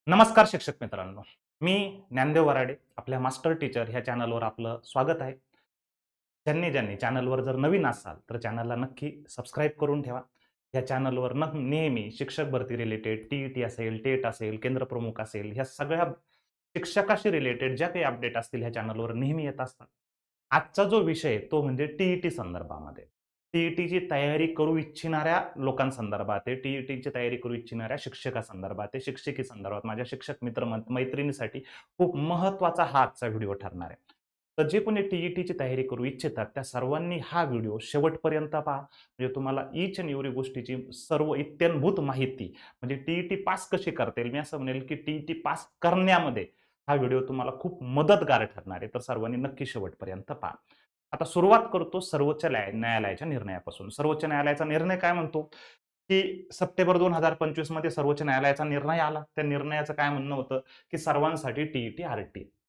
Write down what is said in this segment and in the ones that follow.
नमस्कार शिक्षक मित्रांनो. मी ज्ञानदेव वराडे आपल्या मास्टर टीचर ह्या चॅनलवर आपलं स्वागत आहे. ज्यांनी चॅनलवर जर नवीन असाल तर चॅनलला नक्की सबस्क्राईब करून ठेवा. या चॅनलवर नेहमी शिक्षक भरती रिलेटेड टी-ई-टी असेल, टेट असेल, केंद्र प्रमुख असेल, ह्या सगळ्या शिक्षकाशी रिलेटेड ज्या काही अपडेट असतील ह्या चॅनलवर नेहमी येत असतात. आजचा जो विषय आहे तो म्हणजे टी संदर्भामध्ये. टी तयारी करू इच्छिणाऱ्या लोकांसंदर्भात आहे. टी तयारी करू इच्छिणाऱ्या शिक्षकासंदर्भात आहे. शिक्षकी संदर्भात माझ्या शिक्षक मैत्रिणीसाठी खूप महत्त्वाचा हा आजचा व्हिडिओ ठरणार आहे. तर जे कोणी टी तयारी करू इच्छितात त्या सर्वांनी हा व्हिडिओ शेवटपर्यंत पहा. म्हणजे तुम्हाला ईच अँड एव्हरी गोष्टीची सर्व इत्थंभूत माहिती म्हणजे टी पास कशी करता येईल. मी असं म्हणेल की टी पास करण्यामध्ये हा व्हिडिओ तुम्हाला खूप मदतगार ठरणार आहे. तर सर्वांनी नक्की शेवटपर्यंत पहा. आता सुरुवात करतो सर्वोच्च न्यायालयाच्या निर्णयापासून. सर्वोच्च न्यायालयाचा निर्णय काय म्हणतो, की सप्टेंबर 2025 मध्ये सर्वोच्च न्यायालयाचा निर्णय आला. त्या निर्णयाचं काय म्हणणं होतं, की सर्वांसाठी टी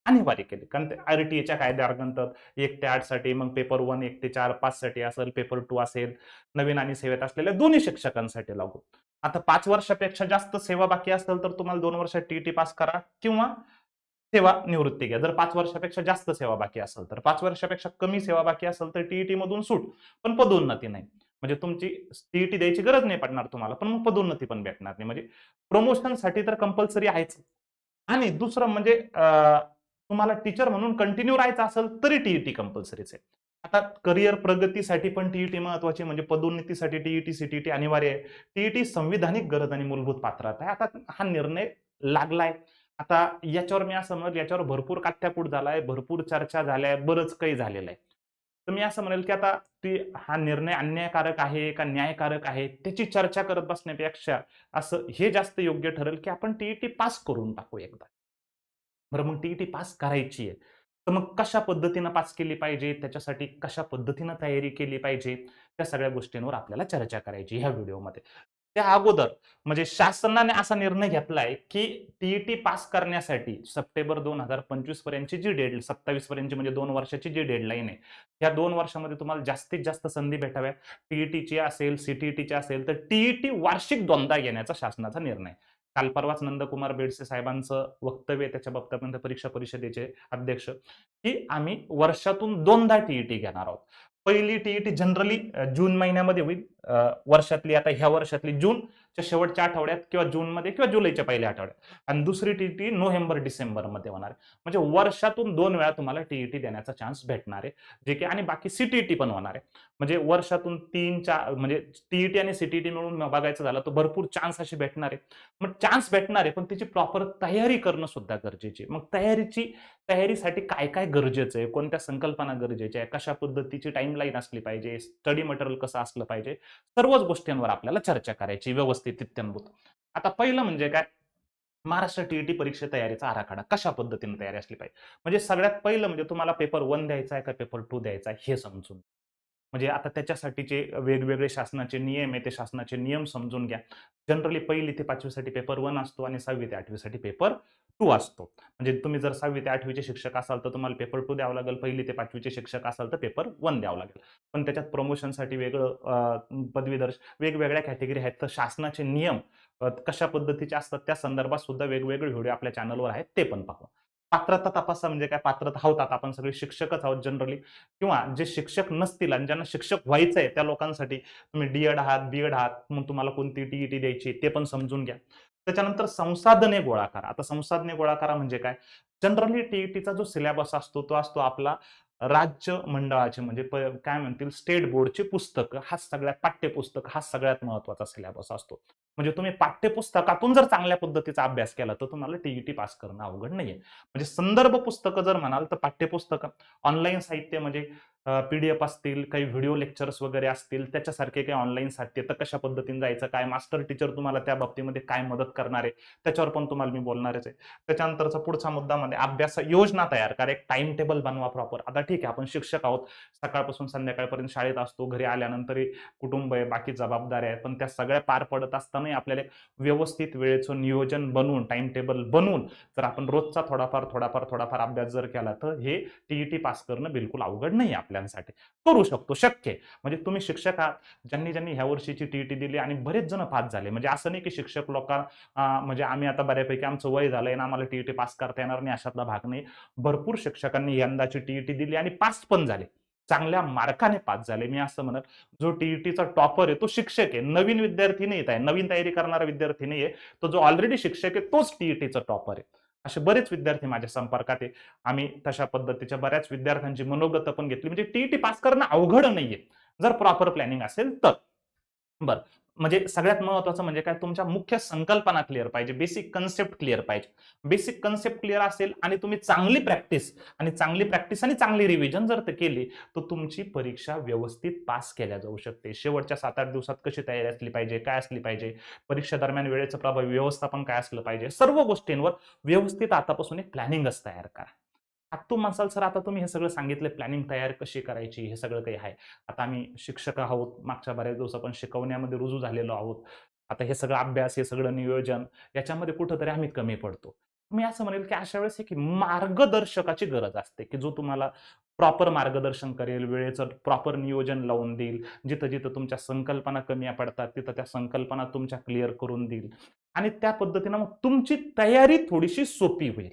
अनिवार्य केले. कारण ते आर-टी-आयच्या कायद्याअंतर्गत 1 ते 8 साठी, मग पेपर 1 1 ते 4, 5 साठी असेल, पेपर 2 असेल, नवीन आणि सेवेत असलेल्या दोन्ही शिक्षकांसाठी लागू. आता 5 वर्षापेक्षा जास्त सेवा बाकी असेल तर तुम्हाला 2 वर्षात टी पास करा किंवा सेवा निवृत्ती घ्या. जर 5 वर्षापेक्षा जास्त सेवा बाकी असेल तर. 5 वर्षापेक्षा कमी सेवा बाकी असेल तर मधून सूट, पण पदोन्नती नाही. म्हणजे तुमची टी द्यायची गरज नाही पडणार तुम्हाला, पण मग पदोन्नती पण भेटणार नाही. म्हणजे प्रमोशनसाठी तर कंपल्सरी आहेच. आणि दुसरं म्हणजे तुम्हाला टीचर म्हणून कंटिन्यू राहायचं असेल तरी कंपल्सरीच आहे. आता करियर प्रगतीसाठी पण टी महत्वाची म्हणजे पदोन्नतीसाठी टी अनिवार्य आहे. संविधानिक गरज आणि मूलभूत पात्रता आहे. आता हा निर्णय लागलाय. आता याच्यावर मी असं म्हणेल, याच्यावर भरपूर काथ्याकूट झालाय, भरपूर चर्चा झाल्या, बरंच काही झालेलं आहे. तर मी असं म्हणेल, की आता हा निर्णय अन्यायकारक आहे का न्यायकारक आहे, त्याची चर्चा करत बसण्यापेक्षा असं हे जास्त योग्य ठरेल, की आपण टी पास करून टाकू एकदा. बरं मग टी पास करायची आहे. तर मग कशा पद्धतीनं पास केली पाहिजे, त्याच्यासाठी कशा पद्धतीनं तयारी केली पाहिजे, त्या सगळ्या गोष्टींवर आपल्याला चर्चा करायची ह्या व्हिडिओमध्ये. त्या अगोदर म्हणजे शासनाने असा निर्णय घेतलाय, की टी पास करण्यासाठी सप्टेंबर 2025 पर्यंतची जी 27 पर्यंतची म्हणजे 2 वर्षाची जी डेडलाईन आहे, या 2 वर्षामध्ये तुम्हाला जास्तीत जास्त संधी भेटाव्या. टी असेल, सी असेल, तर टी वार्षिक दोनदा घेण्याचा शासनाचा निर्णय. काल परवाच नंदकुमार बेडसे साहेबांचं वक्तव्य त्याच्या बाबतीत परीक्षा परिषदेचे अध्यक्ष, की आम्ही वर्षातून दोनदा टी घेणार आहोत. पहिली टी जनरली जून महिन्यामध्ये होईल. वर्षातली आता ह्या वर्षातली जूनच्या शेवटच्या आठवड्यात किंवा जूनमध्ये किंवा जुलैच्या पहिल्या आठवड्यात आणि दुसरी टी नोव्हेंबर-डिसेंबरमध्ये होणार आहे. म्हणजे वर्षातून 2 वेळा तुम्हाला टी देण्याचा चान्स भेटणार आहे. जे की आणि बाकी सी पण होणार आहे. म्हणजे वर्षातून 3-4 म्हणजे टी आणि सी मिळून बघायचं झालं तर भरपूर चान्स असे भेटणार आहे. मग चान्स भेटणार आहे, पण त्याची प्रॉपर तयारी करणं सुद्धा गरजेची आहे. मग तयारीसाठी काय-काय गरजेचं आहे? कोणत्या संकल्पना गरजेच्या आहे? कशा पद्धतीची टाईमलाईन असली पाहिजे? स्टडी मटेरियल कसं असलं पाहिजे? सर्वच गोष्टींवर आपल्याला चर्चा करायची व्यवस्थित इत्थंभूत. आता पहिलं म्हणजे काय? महाराष्ट्र टी परीक्षा तयारीचा आराखडा. कशा पद्धतीने तयारी असली पाहिजे? म्हणजे सगळ्यात पहिलं म्हणजे तुम्हाला पेपर 1 द्यायचा आहे का पेपर 2 द्यायचा आहे हे समजून. म्हणजे आता त्याच्यासाठीचे वेगवेगळे शासनाचे नियम आहे, ते शासनाचे नियम समजून घ्या. जनरली 1ली ते 5वी साठी पेपर 1 असतो आणि 6वी ते 8वी साठी पेपर 2 असतो. म्हणजे तुम्ही जर 6वी ते 8वी चे शिक्षक असाल तर तुम्हाला पेपर 2 द्यावा लागेल. 1ली ते 5वी चे शिक्षक असाल तर पेपर 1 द्यावा लागेल. पण त्याच्यात प्रमोशनसाठी वेगळं पदवीधर वेगवेगळ्या कॅटेगरी आहेत. तर शासनाचे नियम कशा पद्धतीचे असतात त्या संदर्भात सुद्धा वेगवेगळे व्हिडिओ आपल्या चॅनलवर आहेत, ते पण पाहू. पात्रता तपासा म्हणजे काय? पात्रता आहोत आता आपण सगळे शिक्षकच आहोत जनरली किंवा जे शिक्षक नसतील आणि ज्यांना शिक्षक व्हायचंय त्या लोकांसाठी तुम्ही आहात, आहात, मग तुम्हाला कोणती टी द्यायची ते पण समजून घ्या. त्याच्यानंतर संसाधने गोळा करा. आता संसाधने गोळा करा म्हणजे काय? जनरली टी जो सिलेबस असतो तो असतो आपला राज्य मंडळाचे म्हणजे काय म्हणतील स्टेट बोर्डची पुस्तकं हा सगळ्यात पाठ्यपुस्तक हा सगळ्यात महत्त्वाचा सिलेबस असतो. म्हणजे तुम्ही पाठ्यपुस्तकातून जर चांगल्या पद्धतीचा अभ्यास केला तर तुम्हाला टी पास करणं अवघड नाहीये. म्हणजे संदर्भ पुस्तकं जर म्हणाल तर पाठ्यपुस्तकं, ऑनलाईन साहित्य म्हणजे पी-डी-एफ असतील, काही व्हिडिओ लेक्चर्स वगैरे असतील, त्याच्यासारखे काही ऑनलाईन साहित्य तर कशा पद्धतीने जायचं, काय मास्टर टीचर तुम्हाला त्या बाबतीमध्ये काय मदत करणार आहे, त्याच्यावर पण तुम्हाला मी बोलणारच आहे. त्याच्यानंतरचा पुढचा मुद्दा म्हणजे अभ्यास योजना तयार करा, एक टाईम टेबल बनवा प्रॉपर. आता ठीक आहे आपण शिक्षक आहोत, सकाळपासून संध्याकाळपर्यंत शाळेत असतो, घरी आल्यानंतरही कुटुंब आहे, बाकी जबाबदाऱ्या आहेत, पण त्या सगळ्या पार पडत असतानाही आपल्याला एक व्यवस्थित वेळेचं नियोजन बनवून, टाइम टेबल बनवून जर आपण रोजचा थोडाफार अभ्यास जर केला, तर हे टीईटी पास करणं बिलकुल अवघड नाही आपल्यासाठी. करू शकतो, शक्य आहे. म्हणजे तुम्ही शिक्षक आहात, ज्यांनी ह्या वर्षीची टीईटी दिली आणि बरेच जण पास झाले. म्हणजे असं नाही की शिक्षक म्हणजे आम्ही आता बऱ्यापैकी आमचं वय झालंय आणि आम्हाला टीईटी पास करता येणार नाही अशातला भाग नाही. भरपूर शिक्षकांनी यंदाची टीईटी दिली आणि पास पण झाले. चांगल्या मार्काने पास झाले. मी असं म्हणेल, जो टीईटीचा टॉपर आहे तो शिक्षक आहे. नवीन विद्यार्थी नाही आहे, नवीन तयारी करणारा विद्यार्थी नाहीये. तो जो ऑलरेडी शिक्षक आहे तोच टीईटीचा टॉपर आहे. असे बरेच विद्यार्थी माझ्या संपर्कात आहे. आम्ही तशा पद्धतीच्या बऱ्याच विद्यार्थ्यांची मनोगत पण घेतली. म्हणजे टीईटी पास करणं अवघड नाहीये. जर प्रॉपर प्लॅनिंग असेल तर. बरं. म्हणजे सगळ्यात महत्त्वाचं म्हणजे काय, तुमच्या मुख्य संकल्पना क्लिअर पाहिजे, बेसिक कन्सेप्ट क्लिअर पाहिजे. बेसिक कन्सेप्ट क्लिअर असेल आणि तुम्ही चांगली प्रॅक्टिस आणि चांगली रिव्हिजन जर केली, तर तुमची परीक्षा व्यवस्थित पास केल्या जाऊ शकते. शेवटच्या 7-8 दिवसात कशी तयारी असली पाहिजे, काय असली पाहिजे, परीक्षा दरम्यान वेळेचं प्रभावी व्यवस्थापन काय असलं पाहिजे, सर्व गोष्टींवर व्यवस्थित आतापासून एक प्लॅनिंगच तयार करा. आता तुम्ही म्हणसाल, "सर, आता तुम्ही हे सगळं सांगितलं, प्लॅनिंग तयार कशी करायची, हे सगळं काही आहे." आता आम्ही शिक्षक आहोत, मागच्या बऱ्याच दिवस आपण शिकवण्यामध्ये रुजू झालेलो आहोत. आता हे सगळं अभ्यास, हे सगळं नियोजन याच्यामध्ये कुठेतरी आम्ही कमी पडतो. मी असं म्हणेल, की अशा वेळेस की मार्गदर्शकाची गरज असते, की जो तुम्हाला प्रॉपर मार्गदर्शन करेल, वेळेचं प्रॉपर नियोजन लावून देईल. जिथं-जिथं तुमच्या संकल्पना कमी पडतात, तिथं त्या संकल्पना तुमच्या क्लिअर करून देईल आणि त्या पद्धतीनं मग तुमची तयारी थोडीशी सोपी होईल.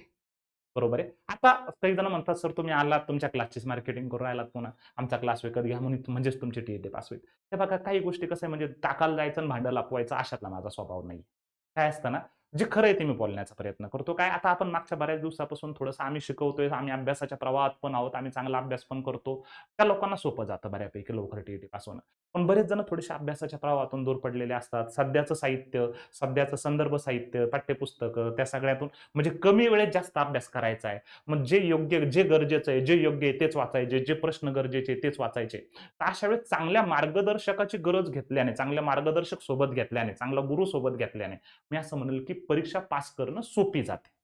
बरोबर आहे. आता काही जण म्हणतात, "सर, तुम्ही आलात, तुमच्या क्लासचीच मार्केटिंग करून राहिलात पुन्हा. आमचा क्लास विकत घ्या म्हणजेच तुमची टीईटी पास होईल." हे बघा, काही गोष्टी कसं आहे, म्हणजे टाकायला जायचं आणि भांडं लपवायचं अशातला माझा स्वभाव नाही. काय असतं ना, जे खरं आहे ते मी बोलण्याचा प्रयत्न करतो. काय, आता आपण मागच्या बऱ्याच दिवसापासून थोडंसं आम्ही शिकवतोय, आम्ही अभ्यासाच्या प्रवाहात पण आहोत, आम्ही चांगला अभ्यास पण करतो. त्या लोकांना सोपं जातं बऱ्यापैकी लवकर टीईटी पास होणं. पण बरेच जण थोडेसे अभ्यासाच्या प्रवाहातून दूर पडलेले असतात. सध्याचं साहित्य, सध्याचं संदर्भ साहित्य, पाठ्यपुस्तकं त्या सगळ्यातून म्हणजे कमी वेळेत जास्त अभ्यास करायचा आहे. मग जे गरजेचं आहे, जे योग्य आहे तेच वाचायचे, जे प्रश्न गरजेचे तेच वाचायचे. तर अशा वेळेस चांगल्या मार्गदर्शकाची गरज घेतल्याने, चांगल्या मार्गदर्शक सोबत घेतल्याने, चांगला गुरु सोबत घेतल्याने, मी असं म्हणेल की परीक्षा पास करणं सोपी जाते.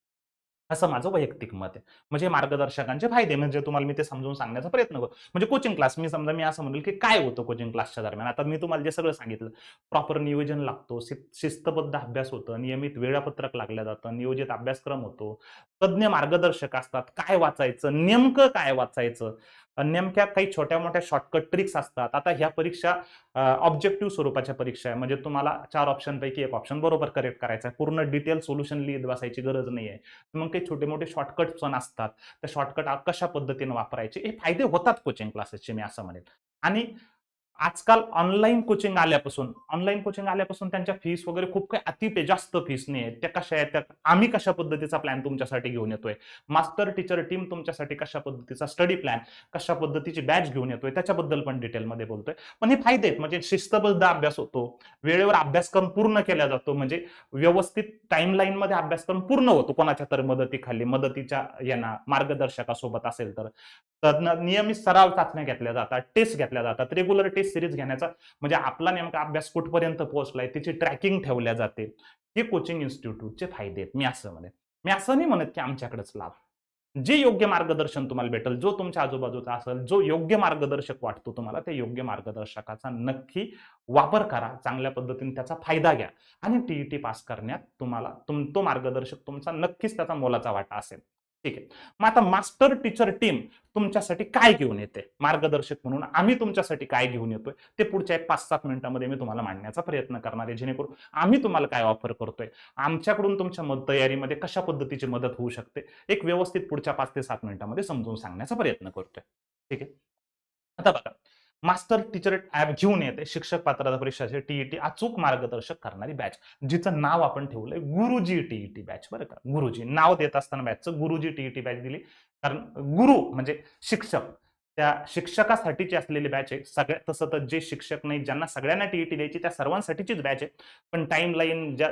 असं माझं वैयक्तिक मत आहे. म्हणजे मार्गदर्शकांचे फायदे म्हणजे तुम्हाला मी ते समजावून सांगण्याचा प्रयत्न करतो. म्हणजे कोचिंग क्लास, मी असं म्हणेल की काय होतं कोचिंग क्लासच्या दरम्यान. आता मी तुम्हाला जे सगळं सांगितलं, प्रॉपर नियोजन लागतो, शिस्तबद्ध अभ्यास होतं, नियमित वेळापत्रक लागलं जातं, नियोजित अभ्यासक्रम होतो, तज्ञ मार्गदर्शक असतात, काय वाचायचं, नेमकं काय वाचायचं, नेमक्या काही छोट्या-मोठ्या शॉर्टकट ट्रिक्स असतात. आता ह्या परीक्षा ऑब्जेक्टिव्ह स्वरूपाच्या परीक्षा आहे. म्हणजे तुम्हाला 4 ऑप्शनपैकी 1 ऑप्शन बरोबर करेक्ट करायचा आहे. पूर्ण डिटेल सोल्युशन लिहित बसायची गरज नाहीये. मग काही छोटे-मोठे शॉर्टकट पण असतात. त्या शॉर्टकट कशा पद्धतीने वापरायचे, हे फायदे होतात कोचिंग क्लासेसचे, मी असं म्हणेन. आणि आजकाल ऑनलाईन कोचिंग आल्यापासून त्यांच्या फीस वगैरे खूप काही जास्त फीस नाहीये. त्या कशा आहेत, आम्ही कशा पद्धतीचा प्लॅन तुमच्यासाठी घेऊन येतोय. मास्टर टीचर टीम तुमच्यासाठी कशा पद्धतीचा स्टडी प्लॅन, कशा पद्धतीची बॅच घेऊन येतोय, त्याच्याबद्दल पण डिटेलमध्ये बोलतोय. पण हे फायदे आहेत, म्हणजे शिस्तबद्ध अभ्यास होतो. वेळेवर अभ्यासक्रम पूर्ण केला जातो. म्हणजे व्यवस्थित टाईमलाईनमध्ये अभ्यासक्रम पूर्ण होतो कोणाच्या तर मदतीखाली, मदतीच्या मार्गदर्शकासोबत असेल तर. नियमित सराव चाचण्या घेतल्या जातात, टेस्ट घेतल्या जातात, रेग्युलर टेस्ट सिरीज घेण्याचा म्हणजे आपला नेमका अभ्यास कुठपर्यंत पोहोचलाय त्याची ट्रॅकिंग ठेवल्या जाते. हे कोचिंग इन्स्टिट्यूटचे फायदे आहेत, मी असं म्हणेन. मी असं नाही म्हणत की आमच्याकडेच लाभ. जे योग्य मार्गदर्शन तुम्हाला भेटेल, जो तुमच्या आजूबाजूचा असेल, जो योग्य मार्गदर्शक वाटतो तुम्हाला, त्या योग्य मार्गदर्शकाचा नक्की वापर करा. चांगल्या पद्धतीने त्याचा फायदा घ्या आणि टीईटी पास करण्यात तुम्हाला तो मार्गदर्शक तुमचा नक्कीच त्याचा मोलाचा वाटा असेल. ठीक आहे. मग आता मास्टर टीचर टीम तुमच्यासाठी काय घेऊन येते? मार्गदर्शक म्हणून आम्ही तुमच्यासाठी काय घेऊन येतोय? ते पुढच्या एक 5-7 मिनिटांमध्ये मी तुम्हाला मांडण्याचा प्रयत्न करणार आहे. जेणेकरून आम्ही तुम्हाला काय ऑफर करतोय? आमच्याकडून तुमच्या तयारीमध्ये कशा पद्धतीची मदत होऊ शकते? एक व्यवस्थित पुढच्या 5 ते 7 मिनिटांमध्ये समजून सांगण्याचा प्रयत्न करतोय. ठीक आहे. आता बघा, मास्टर टीचर ॲप घेऊन येते शिक्षक पात्रता परीक्षाचे टीईटी अचूक मार्गदर्शक करणारी बॅच, जिचं नाव आपण ठेवलंय गुरुजी टीईटी बॅच. बरं का, गुरुजी नाव देत असताना बॅचचं गुरुजी टीईटी बॅच दिली. कारण गुरु म्हणजे शिक्षक, त्या शिक्षकासाठीची असलेली बॅच आहे. तसं तर जे शिक्षक नाही, ज्यांना सगळ्यांना टीईटी द्यायची त्या सर्वांसाठीचीच बॅच आहे. पण टाईमलाईन ज्या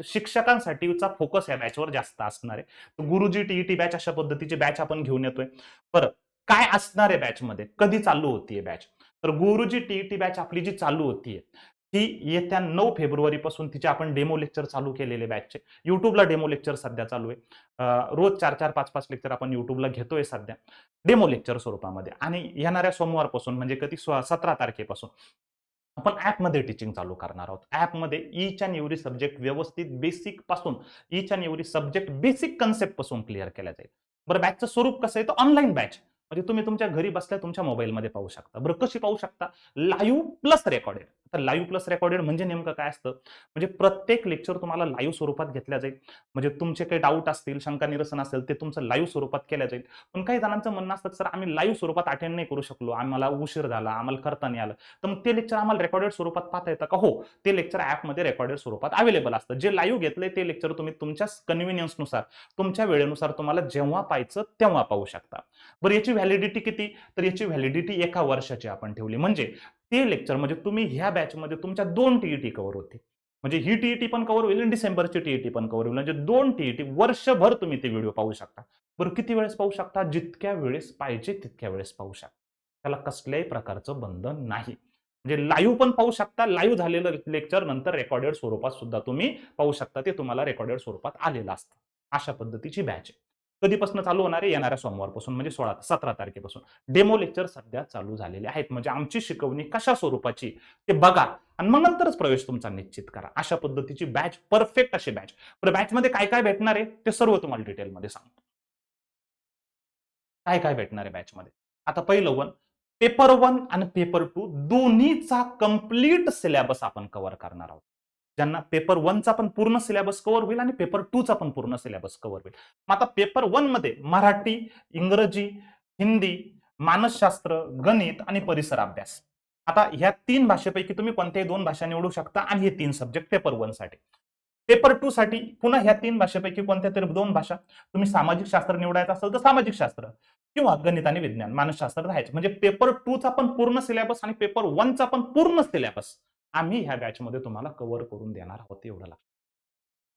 शिक्षकांसाठीचा फोकस या बॅचवर जास्त असणार आहे. तर गुरुजी टीईटी बॅच अशा पद्धतीची बॅच आपण घेऊन येतोय. परत काय असणार आहे बॅचमध्ये, कधी चालू होतीये बॅच? तर गुरुजी टीईटी बॅच आपली जी चालू होतीये, ती येत्या 9 फेब्रुवारीपासून तिचे आपण डेमो लेक्चर चालू केलेले बॅचचे. YouTubeला डेमो लेक्चर सध्या चालू आहे. रोज 4-4, 5-5 लेक्चर आपण YouTubeला घेतोय सध्या डेमो लेक्चर स्वरूपामध्ये आणि येणाऱ्या सोमवारपासून म्हणजे कधी 17 तारखेपासून आपण ॲपमध्ये टीचिंग चालू करणार आहोत. ॲपमध्ये ईच अँड एव्हरी सब्जेक्ट व्यवस्थित बेसिक पासून each and every subject basic concept पासून क्लिअर केला जाईल. बरं बॅचचं स्वरूप कसं आहे तर ऑनलाईन बॅच. म्हणजे तुम्ही तुमच्या घरी बसल्या तुमच्या मोबाईलमध्ये पाहू शकता. बरं कशी पाहू शकता? Live plus recorded. तर लाईव्ह प्लस रेकॉर्डेड म्हणजे नेमकं काय असतं? म्हणजे प्रत्येक लेक्चर तुम्हाला लाईव्ह स्वरूपात घेतल्या जाईल. म्हणजे तुमचे काही डाऊट असतील, शंका निरसन असेल ते तुमचं लाईव्ह स्वरूपात केलं जाईल. पण काही जणांचं म्हणणं असतं, "सर आम्ही लाईव्ह स्वरूपात अटेंड नाही करू शकलो. आम्हाला उशीर झाला, आम्हाला करता नाही आलं." तर मग ते लेक्चर आम्हाला रेकॉर्डेड स्वरूपात पाहता येतं का? हो, ते लेक्चर ॲपमध्ये रेकॉर्डेड स्वरूपात अवेलेबल असतं. जे लाईव्ह घेतलंय ते लेक्चर तुम्ही तुमच्या कन्व्हिनियन्सनुसार, तुमच्या वेळेनुसार तुम्हाला जेव्हा पाहायचं तेव्हा पाहू शकता. बरं याची व्हॅलिडिटी किती? तर याची व्हॅलिडिटी 1 वर्षाची आपण ठेवली. म्हणजे ते लेक्चर म्हणजे तुम्ही ह्या बॅचमध्ये तुमच्या 2 टी कव्हर होतील. म्हणजे ही टी पण कव्हर होईल आणि डिसेंबरची टी पण कव्हर होईल. म्हणजे 2 टी वर्षभर तुम्ही ते व्हिडिओ पाहू शकता. बरं किती वेळेस पाहू शकता? जितक्या वेळेस पाहिजे तितक्या वेळेस पाहू शकता. त्याला कसल्याही प्रकारचं बंधन नाही. म्हणजे लाईव्ह पण पाहू शकता. लाईव्ह झालेलं लेक्चर नंतर रेकॉर्डेड स्वरूपात सुद्धा तुम्ही पाहू शकता. ते तुम्हाला रेकॉर्डेड स्वरूपात आलेलं असतं. अशा पद्धतीची बॅच आहे. कधीपासून चालू होणार आहे? येणाऱ्या सोमवारपासून म्हणजे 17 तारखेपासून. डेमो लेक्चर सध्या चालू झालेले आहेत. म्हणजे आमची शिकवणी कशा स्वरूपाची ते बघा आणि मग नंतरच प्रवेश तुमचा निश्चित करा. अशा पद्धतीची बॅच, परफेक्ट अशी बॅच. तर बॅचमध्ये काय काय भेटणार आहे ते सर्व तुम्हाला डिटेलमध्ये सांगतो. काय काय भेटणार आहे बॅचमध्ये? आता पहिलं पेपर 1 आणि पेपर 2 दोन्हीचा कंप्लीट सिलेबस आपण कव्हर करणार आहोत. ज्यांना पेपर 1 चा पण पूर्ण सिलेबस कव्हर होईल आणि पेपर 2 चा पण पूर्ण सिलेबस कव्हर होईल. मग आता पेपर 1 मध्ये मराठी, इंग्रजी, हिंदी, मानसशास्त्र, गणित आणि परिसर अभ्यास. आता ह्या 3 भाषेपैकी तुम्ही कोणत्याही 2 भाषा निवडू शकता आणि हे 3 सब्जेक्ट पेपर 1 साठी. पेपर 2 साठी पुन्हा ह्या 3 भाषेपैकी कोणत्यातरी 2 भाषा. तुम्ही सामाजिक शास्त्र निवडायचं असेल तर सामाजिक शास्त्र किंवा गणित आणि विज्ञान, मानसशास्त्र राहायचं. म्हणजे पेपर 2 चा पण पूर्ण सिलेबस आणि पेपर 1 चा पण पूर्ण सिलेबस आम्ही ह्या बॅचमध्ये तुम्हाला कव्हर करून देणार आहोत एवढं लक्षात.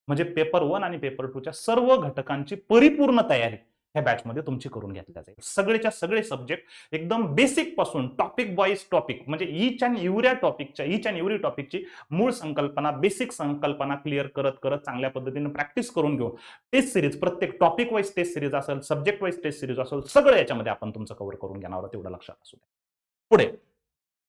म्हणजे पेपर 1 आणि पेपर 2 च्या सर्व घटकांची परिपूर्ण तयारी ह्या बॅचमध्ये तुमची करून घेतल्या जाईल. सगळेच्या सगळे सब्जेक्ट एकदम बेसिक पासून टॉपिक वाईज टॉपिक म्हणजे ईच अँड एव्हरी टॉपिकची मूळ संकल्पना, बेसिक संकल्पना क्लिअर करत करत चांगल्या पद्धतीने प्रॅक्टिस करून घेऊन टेस्ट सिरीज प्रत्येक टॉपिक वाईज टेस्ट सिरीज असेल, सब्जेक्ट वाईज टेस्ट सिरीज असेल, सगळं याच्यामध्ये आपण तुमचं कव्हर करून घेणार आहोत एवढं लक्षात असू द्या. पुढे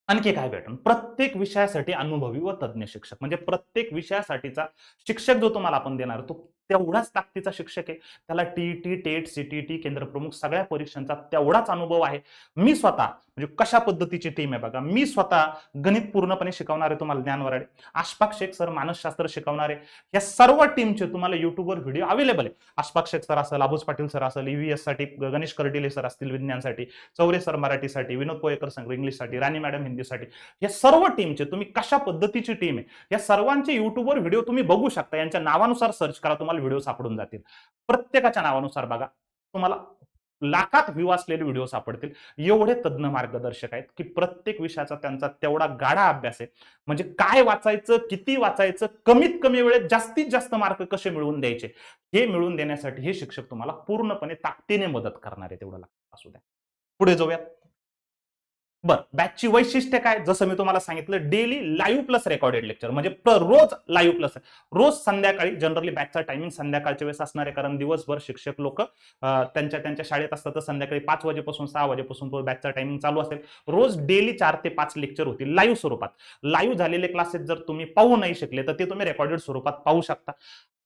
आणखी काय भेटेल? प्रत्येक विषयासाठी अनुभवी व तज्ञ शिक्षक. म्हणजे प्रत्येक विषयासाठीचा शिक्षक जो तुम्हाला आपण देणार तो तेवढाच ताकदीचा शिक्षक आहे. त्याला टी-ई-टी, टेट, सी-टी-टी, केंद्रप्रमुख सगळ्या परीक्षांचा तेवढाच अनुभव आहे. मी स्वतः म्हणजे कशा पद्धतीची टीम आहे बघा. मी स्वतः गणित पूर्णपणे शिकवणार आहे तुम्हाला ज्ञान वराडे. अशफाक शेख सर मानसशास्त्र शिकवणार आहे. या सर्व टीमचे तुम्हाला YouTubeवर व्हिडिओ अवेलेबल आहे. अशफाक शेख सर असेल, अबूज पाटील सर असेल, EVS साठी गणेश कर्डिले सर असतील विज्ञानसाठी, चौरे सर मराठीसाठी, विनोद पोयेकर सर इंग्लिशसाठी, राणी मॅडम हिंदीसाठी. या सर्व टीमचे तुम्ही कशा पद्धतीची टीम आहे या सर्वांचे युट्यूबवर व्हिडिओ तुम्ही बघू शकता. यांच्या नावानुसार सर्च करा तुम्हाला व्हिडिओ सापडून जातील. प्रत्येकाच्या नावानुसार बघा. तुम्हाला लाखात व्ह्यू असलेले व्हिडिओ सापडतील. एवढे तज्ञ मार्गदर्शक आहेत की प्रत्येक विषयाचा त्यांचा तेवढा गाढा अभ्यास आहे. म्हणजे काय वाचायचं, किती वाचायचं, कमीत कमी वेळेत जास्तीत जास्त मार्क कसे मिळवून द्यायचे हे मिळवून देण्यासाठी हे शिक्षक तुम्हाला पूर्णपणे ताकदीने मदत करणार आहे तेवढं लक्षात असू द्या. पुढे जाऊयात. बरं, बॅचची वैशिष्ट्य काय? जसं मी तुम्हाला सांगितलं daily live plus recorded lecture म्हणजे रोज लाईव्ह प्लस रोज संध्याकाळी जनरली बॅचचा टायमिंग संध्याकाळच्या वेळेस असणार आहे कारण दिवसभर शिक्षक लोक त्यांच्या त्यांच्या शाळेत असतात तर संध्याकाळी 5 वाजेपासून 6 वाजेपासून बॅचचा टायमिंग चालू असेल. रोज डेली 4 ते 5 लेक्चर होतील लाईव्ह स्वरूपात. लाईव्ह झालेले क्लासेस जर तुम्ही पाहू नाही शकले तर ते तुम्ही रेकॉर्डेड स्वरूपात पाहू शकता.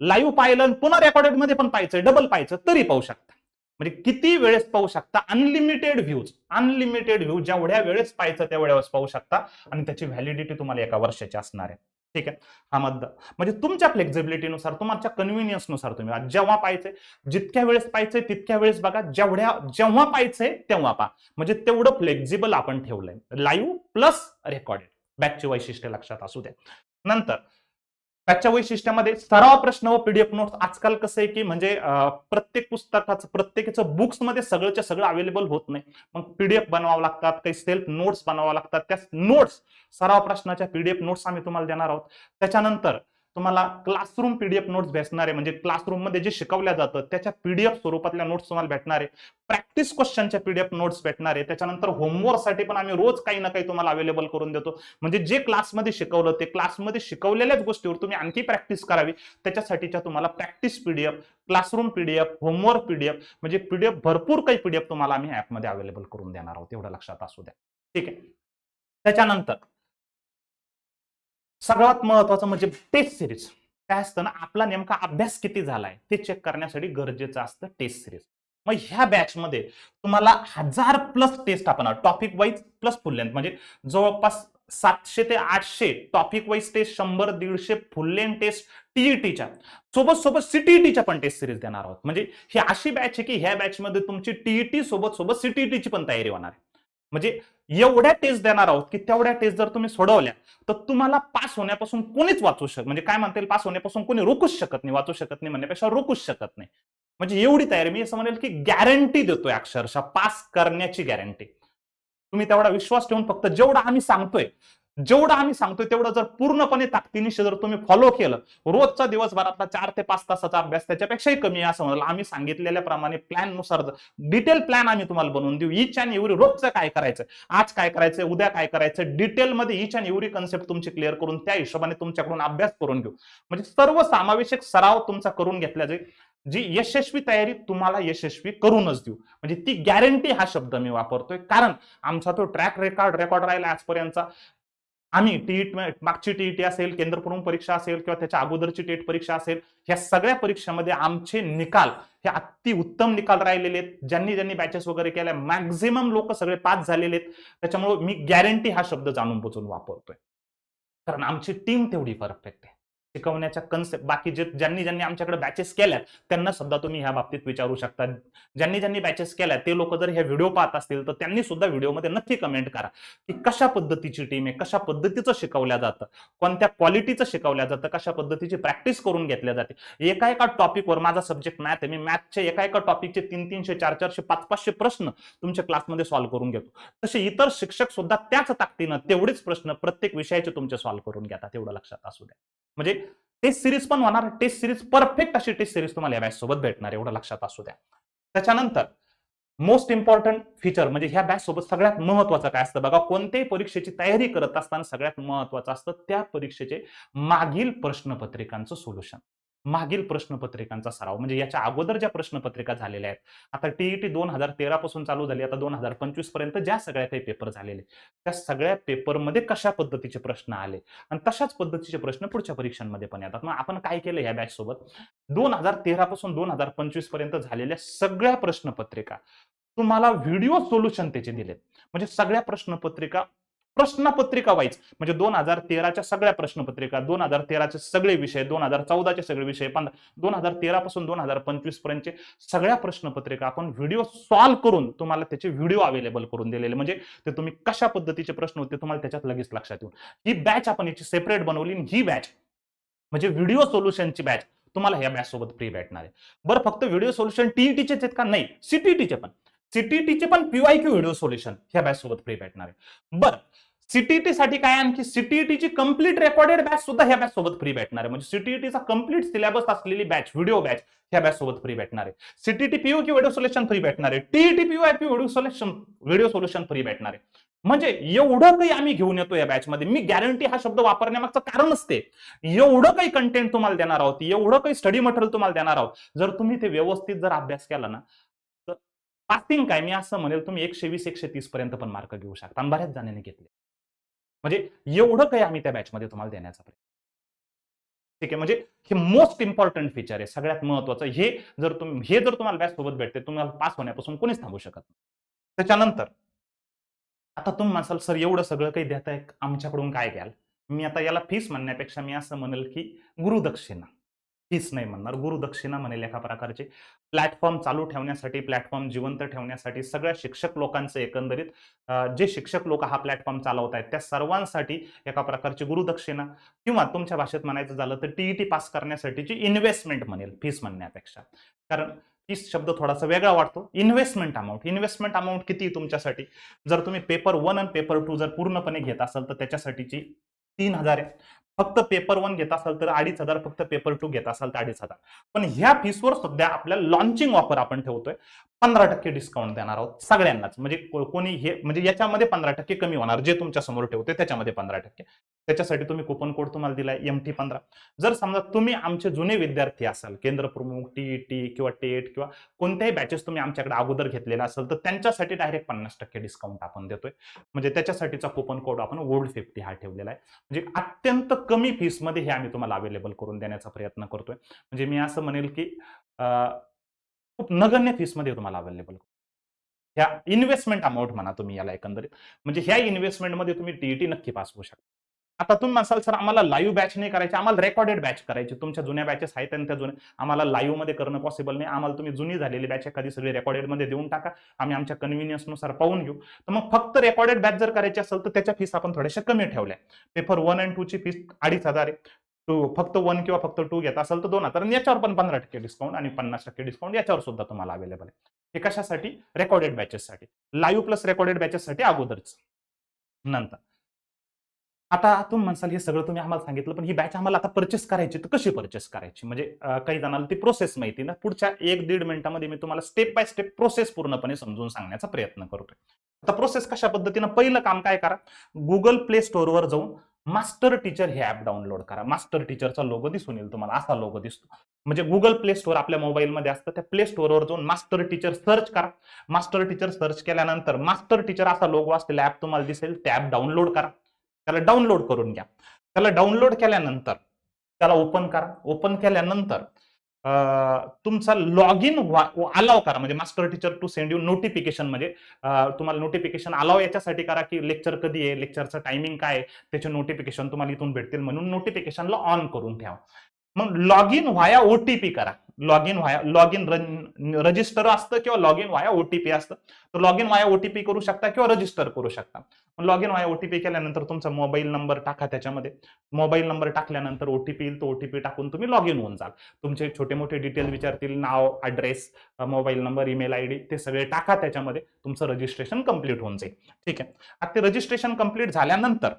लाईव्ह पाहिलं पुन्हा रेकॉर्डेड मध्ये पण पाहायचं डबल पाहायचं तरी पाहू शकता. म्हणजे किती वेळेस पाहू शकता अनलिमिटेड व्ह्यूज जेवढ्या वेळेस पाहायचं तेवढ्या वेळेस पाहू शकता आणि त्याची व्हॅलिडिटी तुम्हाला 1 वर्षाची असणार आहे. ठीक आहे. हा मुद्दा म्हणजे तुमच्या फ्लेक्झिबिलिटीनुसार तुमच्या कन्व्हिनियन्सनुसार तुम्ही जेव्हा पाहायचंय जितक्या वेळेस पाहायचंय तितक्या वेळेस बघा जेव्हा पाहायचंय तेव्हा पहा. म्हणजे तेवढं फ्लेक्झिबल आपण ठेवलंय लाईव्ह प्लस रेकॉर्डेड. बॅकची वैशिष्ट्य लक्षात असू द्या. नंतर त्याच्या वैशिष्ट्यामध्ये सराव प्रश्न व पीडीएफ नोट्स आजकाल कसं आहे की म्हणजे प्रत्येक पुस्तकाचं प्रत्येकाचं बुक्समध्ये सगळंच्या सगळं अवेलेबल होत नाही. मग पीडीएफ बनवावं लागतात, काही सेल्फ नोट्स बनवावं लागतात. त्या नोट्स सराव प्रश्नाच्या पीडीएफ नोट्स आम्ही तुम्हाला देणार आहोत. त्याच्यानंतर तुम्हाला क्लासरूम पीडीएफ नोट्स भेटणार आहे म्हणजे क्लासरूम मध्ये जे शिकवल्या जातं त्याच्या पीडीएफ स्वरूपातल्या नोट्स तुम्हाला भेटणार आहे. प्रॅक्टिस क्वेश्चनच्या पीडीएफ नोट्स भेटणार आहे. त्याच्यानंतर होमवर्कसाठी पण आम्ही रोज काही ना काही तुम्हाला अवेलेबल करून देतो. म्हणजे जे क्लासमध्ये शिकवलं ते क्लासमध्ये शिकवलेल्याच गोष्टीवर तुम्ही आणखी प्रॅक्टिस करावी त्याच्यासाठीच्या तुम्हाला practice PDF, classroom PDF, homework PDF म्हणजे पीडीएफ भरपूर काही पीडीएफ तुम्हाला आम्ही ऍपमध्ये अवेलेबल करून देणार आहोत एवढं लक्षात असू द्या. ठीक आहे. त्याच्यानंतर सगळ्यात महत्वाचं म्हणजे टेस्ट सिरीज. काय असतं ना, आपला नेमका अभ्यास किती झालाय ते चेक करण्यासाठी गरजेचं असतं टेस्ट सिरीज. मग ह्या बॅचमध्ये तुम्हाला 1000+ टेस्ट आपण topic wise plus full length म्हणजे जवळपास 700 ते 800 topic wise test, 100-150 full length test टीईटीच्या सोबत सोबत सीटीईटीच्या पण टेस्ट सिरीज देणार आहोत. म्हणजे ही अशी बॅच आहे की ह्या बॅचमध्ये तुमची टीईटी सोबत सोबत सीटीईटीची पण तयारी होणार आहे. म्हणजे एवढ्या टेस्ट देणार आहोत की तेवढ्या टेस्ट जर तुम्ही सोडवल्या तर तुम्हाला पास होण्यापासून कोणीच वाचू शकत, म्हणजे काय म्हणता येईल, पास होण्यापासून कोणी रोखूच शकत नाही, वाचू शकत नाही म्हणण्यापेक्षा रोखूच शकत नाही. म्हणजे एवढी तयारी, मी असं म्हणेल की गॅरंटी देतोय, अक्षरशः पास करण्याची गॅरंटी. तुम्ही तेवढा विश्वास ठेवून फक्त जेवढं आम्ही सांगतोय तेवढं जर पूर्णपणे ताकदीनिशी जर तुम्ही फॉलो केलं, रोजचा दिवसभरातला 4 ते 5 तासाचा अभ्यास, त्याच्यापेक्षाही कमी असं म्हणलं, आम्ही सांगितलेल्या प्रमाणे प्लॅन नुसार डिटेल प्लॅन आम्ही तुम्हाला बनवून देऊ. ईच अँड एव्हरी रोजचं काय करायचं, आज काय करायचं, उद्या काय करायचं, डिटेलमध्ये ईच अँड एव्हरी कन्सेप्ट तुमची क्लिअर करून त्या हिशोबाने तुमच्याकडून अभ्यास करून घेऊ. म्हणजे सर्व समावेशक सराव तुमचा करून घेतला जाईल. जी यशस्वी तयारी तुम्हाला यशस्वी करूनच देऊ. म्हणजे ती गॅरंटी हा शब्द मी वापरतोय, कारण आमचा तो ट्रॅक रेकॉर्ड राहिला आजपर्यंतचा. आम्ही मागची टीईटी असेल, केंद्रप्रमुख परीक्षा असेल किंवा त्याच्या अगोदरची टेट परीक्षा असेल, ह्या सगळ्या परीक्षांमध्ये आमचे निकाल हे अति उत्तम निकाल राहिलेले आहेत. ज्यांनी ज्यांनी बॅचेस वगैरे केल्या मॅक्झिमम लोक सगळे पास झालेले आहेत. त्याच्यामुळे मी गॅरंटी हा शब्द जाणून बुजून वापरतोय, कारण आमची टीम तेवढी परफेक्ट आहे. शिकवण्याच्या कन्सेप्ट बाकी ज्यांनी ज्यांनी आमच्याकडे बॅचेस केल्या त्यांना सुद्धा तुम्ही ह्या बाबतीत विचारू शकता. ज्यांनी ज्यांनी बॅचेस केल्या ते लोक जर हे व्हिडिओ पाहत असतील तर त्यांनी सुद्धा व्हिडिओमध्ये नक्की कमेंट करा की कशा पद्धतीची टीम आहे, कशा पद्धतीचं शिकवल्या जातं, कोणत्या क्वालिटीचं शिकवल्या जातं, कशा पद्धतीची प्रॅक्टिस करून घेतल्या जाते. एका एका टॉपिकवर, माझा सब्जेक्ट मॅथ आहे, मी मॅथचे एका एका टॉपिकचे 300-300, 400-400, 500-500 प्रश्न तुमच्या क्लासमध्ये सॉल्व्ह करून घेतो. तसे इतर शिक्षक सुद्धा त्याच ताकदीनं तेवढेच प्रश्न प्रत्येक विषयाचे तुमचे सॉल्व्ह करून घेतात, एवढं लक्षात असू द्या. म्हणजे टेस्ट सिरीज पण होणार, टेस्ट सिरीज परफेक्ट अशी टेस्ट सिरीज तुम्हाला या बॅच सोबत भेटणार, एवढं लक्षात असू द्या. त्याच्यानंतर मोस्ट इम्पॉर्टंट फीचर म्हणजे ह्या बॅच सोबत सगळ्यात महत्वाचं काय असतं बघा, कोणत्याही परीक्षेची तयारी करत असताना सगळ्यात महत्वाचं असतं त्या परीक्षेचे मागील प्रश्नपत्रिकांचं सोल्युशन, मागील प्रश्नपत्रिकांचा सराव. म्हणजे याच्या अगोदर ज्या प्रश्नपत्रिका झालेल्या आहेत, आता टीईटी 2013 पासून चालू झाली, आता 2025 पर्यंत ज्या सगळ्या काही पेपर झालेले, त्या सगळ्या पेपरमध्ये कशा पद्धतीचे प्रश्न आले आणि तशाच पद्धतीचे प्रश्न पुढच्या परीक्षांमध्ये पण येतात. मग आपण काय केलं या बॅच सोबत, 2013 पासून 2025 पर्यंत झालेल्या सगळ्या प्रश्नपत्रिका तुम्हाला व्हिडिओ सोल्युशन त्याचे दिलेत. म्हणजे सगळ्या प्रश्नपत्रिका वाईज, म्हणजे 2013च्या सगळ्या प्रश्नपत्रिका, 2013चे सगळे विषय, 2014चे सगळे विषय, 2013 पासून 2025 पर्यंतचे सगळ्या प्रश्नपत्रिका आपण व्हिडिओ सॉल्व्ह करून तुम्हाला त्याचे व्हिडिओ अवेलेबल करून दिलेले. म्हणजे ते तुम्ही कशा पद्धतीचे प्रश्न होते तुम्हाला त्याच्यात लगेच लक्षात येऊन, ही बॅच आपण याची सेपरेट बनवली. ही बॅच म्हणजे व्हिडिओ सोल्युशनची बॅच तुम्हाला या बॅच सोबत फ्री भेटणार आहे. बरं, फक्त व्हिडिओ सोल्युशन टीईटीचेच आहेत का? नाही, सीटीईटीचे पण. सीटीईटीचे पण पीवायक्यू व्हिडिओ सोल्युशन ह्या बॅच सोबत फ्री भेटणार आहे. बरं, सीटीईटी साठी काय, आणखी सीटीईटीची कंप्लीट रेकॉर्डेड बॅच सुद्धा ह्या बॅच सोबत फ्री भेटणार आहे. म्हणजे सीटीईटीचा कंप्लीट सिलेबस असलेली बॅच, व्हिडिओ बॅच ह्या बॅच सोबत फ्री भेटणार आहे. सीटीईटी पीओक्यू व्हिडिओ सोल्युशन फ्री भेटणार आहे. TET PYQ video solution free भेटणार आहे. म्हणजे एवढं काही आम्ही घेऊन येतो या बॅचमध्ये. मी गॅरंटी हा शब्द वापरण्यामागचं कारणच ते, एवढं काही कंटेंट तुम्हाला देणार आहोत, एवढं काही स्टडी मटेरियल तुम्हाला देणार आहोत. जर तुम्ही ते व्यवस्थित जर अभ्यास केला ना, तर पासिंग काय, मी असं म्हणेल तुम्ही 120-130 पर्यंत पण मार्क घेऊ शकता, आणि बऱ्याच जणांनी घेतले. म्हणजे एवढं काही आम्ही त्या बॅचमध्ये तुम्हाला देण्याचा प्रयत्न. ठीक आहे, म्हणजे हे मोस्ट इम्पॉर्टंट फीचर आहे, सगळ्यात महत्वाचं. हे जर तुम्हाला बॅच सोबत भेटते, तुम्हाला पास होण्यापासून कोणीच थांबू शकत नाही. त्याच्यानंतर आता तुम्ही म्हणाल, सर एवढं सगळं काही देताय, आमच्याकडून काय घ्याल? मी आता याला फीस म्हणण्यापेक्षा मी असं म्हणेल की गुरुदक्षिणा. फीस नाही म्हणणार, गुरुदक्षिणा म्हणेल. एका प्रकारचे प्लॅटफॉर्म चालू ठेवण्यासाठी, प्लॅटफॉर्म जिवंत ठेवण्यासाठी, सगळ्या शिक्षक लोकांचं एकंदरीत, जे शिक्षक लोक हा प्लॅटफॉर्म चालवत आहेत त्या सर्वांसाठी एका प्रकारची गुरुदक्षिणा, किंवा तुमच्या भाषेत म्हणायचं झालं तर टीईटी पास करण्यासाठीची इन्व्हेस्टमेंट म्हणेल, फीस म्हणण्यापेक्षा. कारण फीस शब्द थोडासा वेगळा वाटतो. इन्व्हेस्टमेंट अमाऊंट किती तुमच्यासाठी? जर तुम्ही पेपर 1 आणि पेपर 2 जर पूर्णपणे घेत असाल तर त्याच्यासाठीची 3000 आहे. फक्त पेपर 1 घेत असाल तर 2500, फक्त पेपर 2 घेत असाल तर 2500. पण ह्या फीसवर सध्या आपल्याला लॉन्चिंग ऑफर आपण ठेवतोय. 15% डिस्काउंट देणार आहोत सगळ्यांनाच. म्हणजे कोणी हे म्हणजे याच्यामध्ये 15% कमी होणार, जे तुमच्या समोर ठेवते त्याच्यामध्ये 15%. त्याच्यासाठी तुम्ही कुपन कोड तुम्हाला दिलाय MT15. जर समजा तुम्ही आमचे जुने विद्यार्थी असाल, केंद्र प्रमुख, TET किंवा टेट किंवा कोणत्याही बॅचेस तुम्ही आमच्याकडे अगोदर घेतलेला असेल तर त्यांच्यासाठी डायरेक्ट 50% डिस्काउंट आपण देतोय. म्हणजे त्याच्यासाठीचा कुपन कोड आपण गोल्ड50 हा ठेवलेला आहे. म्हणजे अत्यंत कमी फीसमध्ये हे आम्ही तुम्हाला अवेलेबल करून देण्याचा प्रयत्न करतोय. म्हणजे मी असं म्हणेल की खूप नगण्य फीसमध्ये तुम्हाला अवेलेबल. ह्या इन्व्हेस्टमेंट अमाउंट म्हणा तुम्ही याला एकंदरीत. म्हणजे ह्या इन्व्हेस्टमेंटमध्ये तुम्ही टीईटी नक्की पास होऊ शकता. आता तुम्ही म्हणाल सर आम्हाला लाईव्ह बॅच नाही करायची, आम्हाला रेकॉर्डेड बॅच करायची. तुमच्या जुन्या बॅचेस आहेत आणि त्या जुन्या आम्हाला लाईव्ह मध्ये करणं पॉसिबल नाही. आम्हाला तुम्ही जुनी झालेली बॅच एखादी सगळी रेकॉर्डेड देऊन टाका. आम्ही आमच्या कन्व्हिनियन्सनुसार पाहून घेऊ. तर मग फक्त रेकॉर्डेड बॅच जर करायची असेल तर त्याच्या फीस आपण थोड्याशा कमी ठेवल्या. पेपर 1 आणि 2 ची फीस 2,500 आहे. फक्त 1 किंवा फक्त 2 घेत असेल तर 2,000 आणि याच्यावर पण 15% डिस्काउंट आणि 50% डिस्काउंट याच्यावर सुद्धा तुम्हाला अवेलेबल आहे. हे कशासाठी? रेकॉर्डेड बॅचेससाठी. लाईव्ह प्लस रेकॉर्डेड बॅचेससाठी अगोदरच. नंतर आता तुम्ही म्हणसाल हे सगळं तुम्ही आम्हाला सांगितलं, पण ही बॅच आम्हाला आता परचेस करायची तर कशी परचेस करायची? म्हणजे काही जणांना ती प्रोसेस माहिती ना. पुढच्या 1-1.5 मिनिटामध्ये मी तुम्हाला स्टेप बाय स्टेप प्रोसेस पूर्णपणे समजून सांगण्याचा प्रयत्न करतोय. आता प्रोसेस कशा पद्धतीनं, पहिलं काम काय करा, गुगल प्ले स्टोअरवर जाऊन मास्टर टीचर हे ऍप डाउनलोड करा. मास्टर टीचरचा लोगो दिसून येईल तुम्हाला, असा लोगो दिसतो. म्हणजे गुगल प्ले स्टोअर आपल्या मोबाईलमध्ये असतं, त्या प्ले स्टोअरवर जाऊन मास्टर टीचर सर्च करा. मास्टर टीचर सर्च केल्यानंतर मास्टर टीचर असा लोगो असलेला ऍप तुम्हाला दिसेल, त्या ऍप डाउनलोड करा. त्याला डाउनलोड करून घ्या. त्याला डाउनलोड केल्यानंतर त्याला ओपन करा. ओपन केल्यानंतर तुमचा लॉग इन अलाव करा. म्हणजे master teacher to send you notification, म्हणजे तुम्हाला नोटिफिकेशन अलाव याच्यासाठी करा की लेक्चर कधी आहे, लेक्चरचं टायमिंग काय आहे, त्याचे नोटिफिकेशन तुम्हाला इथून भेटतील म्हणून नोटिफिकेशनला ऑन करून ठेवा. मग लॉग इन व्हाया ओटीपी करा. लॉग इन रजिस्टर असतं किंवा लॉग इन व्हाया ओटीपी असतं. तर लॉग इन व्हाया ओटीपी करू शकता किंवा रजिस्टर करू शकता. लॉग इन व्हाया ओटीपी केल्यानंतर तुमचा मोबाईल नंबर टाका त्याच्यामध्ये. मोबाईल नंबर टाकल्यानंतर ओटीपी येईल, तो ओटीपी टाकून तुम्ही लॉग इन होऊन जाल. तुमचे छोटे मोठे डिटेल विचारतील, नाव, address, mobile number, email ID, ते सगळे टाका त्याच्यामध्ये. तुमचं रजिस्ट्रेशन कंप्लीट होऊन जाईल. ठीक आहे. आता ते रजिस्ट्रेशन कंप्लीट झाल्यानंतर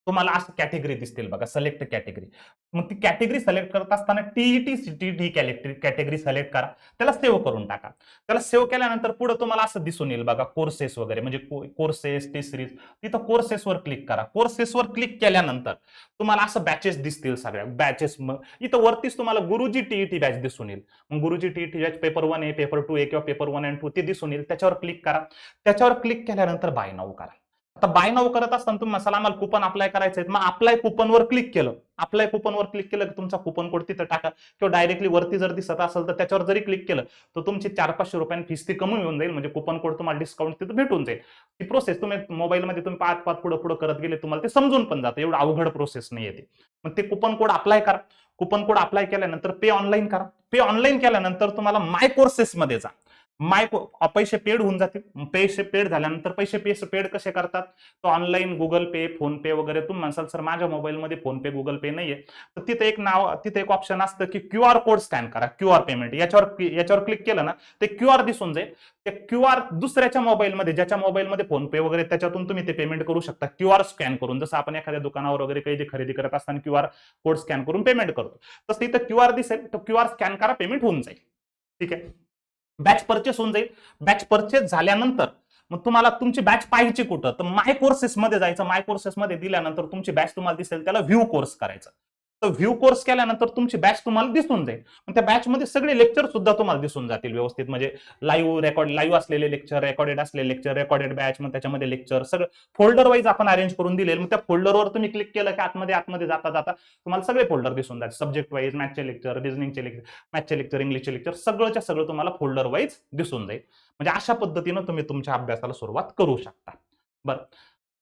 तुम्हाला असं कॅटेगरी दिसतील बघा, सिलेक्ट कॅटेगरी. मग ती कॅटेगरी सिलेक्ट करत असताना टीईटी सीटीटी कॅटेगरी सिलेक्ट करा. त्याला सेव्ह करून टाका. त्याला सेव्ह केल्यानंतर पुढे तुम्हाला असं दिसून येईल बघा, कोर्सेस वगैरे, म्हणजे कोर्सेस, टी सिरीज. तिथं कोर्सेसवर क्लिक करा. कोर्सेसवर क्लिक केल्यानंतर तुम्हाला असं बॅचेस दिसतील, सगळ्या बॅचेस. इथं वरतीच तुम्हाला गुरुजी टीईटी बॅच दिसून येईल. मग गुरुजी टीईटी बॅच पेपर 1 आहे, पेपर 2 आहे किंवा पेपर 1 आणि 2 ते दिसून येईल. त्याच्यावर क्लिक करा. त्याच्यावर क्लिक केल्यानंतर बाय नाऊ करा. आता बाय नाऊ करत असताना तुम्ही मसाला आम्हाला कुपन अप्लाय करायचं आहे, मग अप्लाय कुपनवर क्लिक केलं. अप्लाय कुपनवर क्लिक केलं की तुमचा कुपन कोड तिथं टाका किंवा डायरेक्टली वरती जर दिसत असेल तर त्याच्यावर जरी क्लिक केलं तर तुमची 400-500 रुपयांनी फीस ती कमी होऊन जाईल. म्हणजे कुपन कोड तुम्हाला डिस्काउंट तिथं भेटून जाईल. ती प्रोसेस तुम्ही मोबाईलमध्ये तुम्ही पाच पाच पुढे पुढे करत गेले, तुम्हाला ते समजून पण जातं. एवढं अवघड प्रोसेस नाही येते. मग ते कुपन कोड अप्लाय करा. कुपन कोड अप्लाय केल्यानंतर पे ऑनलाईन करा. पे ऑनलाईन केल्यानंतर तुम्हाला माय कोर्सेस मध्ये जा. पैसे पेड होऊन जातील. पैसे पेड झाल्यानंतर पैसे पेड कसे करतात? तो ऑनलाईन गुगल पे, फोन पे वगैरे. तुम्ही म्हणसाल सर माझ्या मोबाईलमध्ये फोन पे, गुगल पे नाहीये, तर तिथे एक ऑप्शन असतं की QR कोड स्कॅन करा. QR पेमेंट याच्यावर क्लिक केलं ना, ते QR दिसून जाईल. ते QR दुसऱ्याच्या मोबाईलमध्ये, ज्याच्या मोबाईलमध्ये फोन पे वगैरे, त्याच्यातून तुम्ही ते पेमेंट करू शकता QR स्कॅन करून. जसं आपण एखाद्या दुकानावर वगैरे काही खरेदी करत असताना QR कोड स्कॅन करून पेमेंट करतो, तसं इथं QR दिसेल, तो QR स्कॅन करा, पेमेंट होऊन जाईल. ठीक आहे. बॅच परचेस होऊन जाईल. बॅच परचेस झाल्यानंतर मग तुम्हाला तुमची बॅच पाहिजे कुठं, तर माय कोर्सेस मध्ये जायचं. माय कोर्सेस मध्ये दिल्यानंतर तुमची बॅच तुम्हाला दिसेल, त्याला व्ह्यू कोर्स करायचं. तर व्ह्यू कोर्स केल्यानंतर तुमची बॅच तुम्हाला दिसून जाईल. मग त्या बॅच मध्ये सगळे लेक्चर सुद्धा तुम्हाला दिसून जातील व्यवस्थित. म्हणजे लाईव्ह असलेले लेक्चर, रेकॉर्डेड असलेले लेक्चर, रेकॉर्डेड बॅच, मग त्याच्यामध्ये लेक्चर सगळं फोल्डर वाईज आपण अरेंज करून दिले. मग त्या फोल्डरवर तुम्ही क्लिक केलं की आतमध्ये जाता जाता तुम्हाला सगळे फोल्डर दिसून जातील. सब्जेक्ट वाईज, मॅथचे लेक्चर, रिझनिंगचे लेक्चर, मॅथचे लेक्चर, इंग्लिशचे लेक्चर, सगळंच्या सगळं तुम्हाला फोल्डर वाईज दिसून जाईल. म्हणजे अशा पद्धतीनं तुम्ही तुमच्या अभ्यासाला सुरुवात करू शकता. बरं,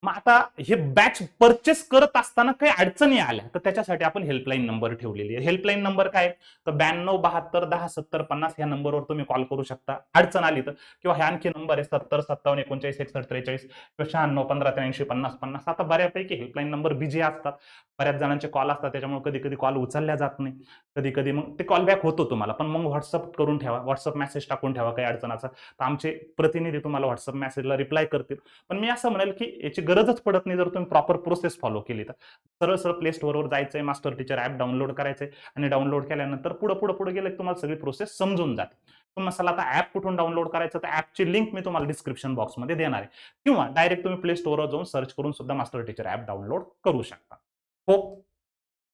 मग आता हे बॅच परचेस करत असताना काही अडचणी आल्या तर त्याच्यासाठी आपण हेल्पलाईन नंबर ठेवलेली आहे. हेल्पलाईन नंबर काय? तर 9272107050 ह्या नंबरवर तुम्ही कॉल करू शकता अडचण आली तर. किंवा हे आणखी नंबर आहे 7057396143 किंवा 9615835050. आता बऱ्यापैकी हेल्पलाईन नंबर बिझी असतात, बऱ्याच जणांचे कॉल असतात, त्याच्यामुळे कधी कधी कॉल उचलल्या जात नाही. कधी कधी मग ते कॉल बॅक होतो तुम्हाला, पण मग व्हॉट्सअप करून ठेवा, व्हॉट्सअप मेसेज टाकून ठेवा काही अडचणाचा, तर आमचे प्रतिनिधी तुम्हाला व्हॉट्सअप मेसेजला रिप्लाय करतील. पण मी असं म्हणेल की याची गरजच पडत नाही जर तुम्ही प्रॉपर प्रोसेस फॉलो केली तर. सरळ सरळ प्ले स्टोअरवर जायचंय, मास्टर टीचर ॲप डाउनलोड करायचंय आणि डाउनलोड केल्यानंतर पुढे गेलं की तुम्हाला सगळी प्रोसेस समजून जाते. तुम्हाला आता ॲप कुठून डाउनलोड करायचं तर ॲपची लिंक मी तुम्हाला डिस्क्रिप्शन बॉक्समध्ये देणार आहे किंवा डायरेक्ट तुम्ही प्ले स्टोअरवर जाऊन सर्च करून सुद्धा मास्टर टीचर ॲप डाउनलोड करू शकता. होप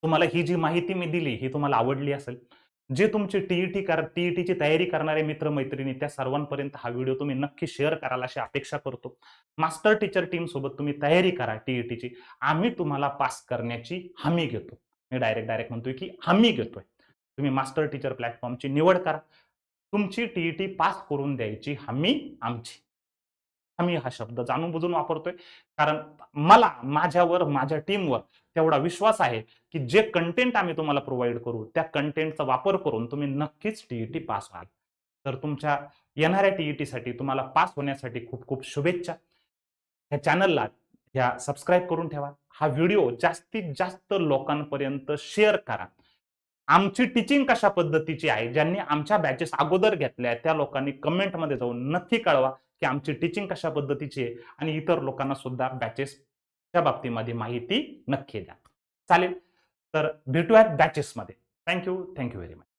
तुम्हाला ही जी माहिती मी दिली ही तुम्हाला आवडली असेल. जे तुमची टीईटीची तयारी करणारे मित्र-मैत्रिणी त्या सर्वांपर्यंत हा व्हिडिओ तुम्ही नक्की शेअर कराल अशी अपेक्षा करतो. मास्टर टीचर टीम सोबत तुम्ही तयारी करा टीईटीची. आम्ही तुम्हाला पास करण्याची हमी घेतो. मी डायरेक्ट म्हणतोय की हमी घेतोय. तुम्ही मास्टर टीचर प्लॅटफॉर्मची निवड करा. तुमची टीईटी पास करून द्यायची हमी आमची. हमी हा शब्द जाणून-बुजून वापरतोय कारण मला माझ्यावर, माझ्या टीमवर तेवढा विश्वास आहे की जे कंटेंट आम्ही तुम्हाला प्रोव्हाईड करू, त्या कंटेंटचा वापर करून तुम्ही नक्कीच टीईटी पास व्हाल. तर तुमच्या येणाऱ्या टीईटीसाठी तुम्हाला पास होण्यासाठी खूप-खूप शुभेच्छा. ह्या चॅनलला सबस्क्राईब करून ठेवा. हा व्हिडिओ जास्तीत जास्त लोकांपर्यंत शेअर करा. आमची टीचिंग कशा पद्धतीची आहे, ज्यांनी आमच्या बॅचेस अगोदर घेतल्या त्या लोकांनी कमेंटमध्ये जाऊन नक्की कळवा की आमची टीचिंग कशा पद्धतीची आहे आणि इतर लोकांना सुद्धा बॅचेसच्या बाबतीमध्ये माहिती नक्की द्या. चालेल. तर भेटूयात बॅचेसमध्ये. Thank you very much.